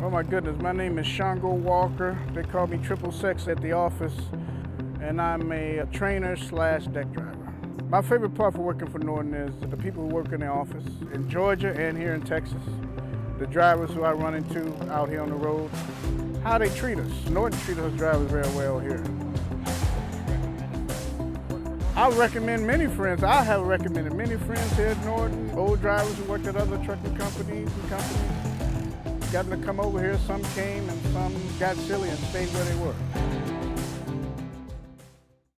Oh my goodness, my name is Shungo Walker. They call me Triple Sex at the office, and I'm a trainer slash deck driver. My favorite part for working for Norton is the people who work in the office in Georgia and here in Texas, the drivers who I run into out here on the road, how they treat us. Norton treats us drivers very well here. I recommend many friends. I have recommended many friends here at Norton, old drivers who worked at other trucking companies and companies. Got them to come over here. Some came and some got silly and stayed where they were.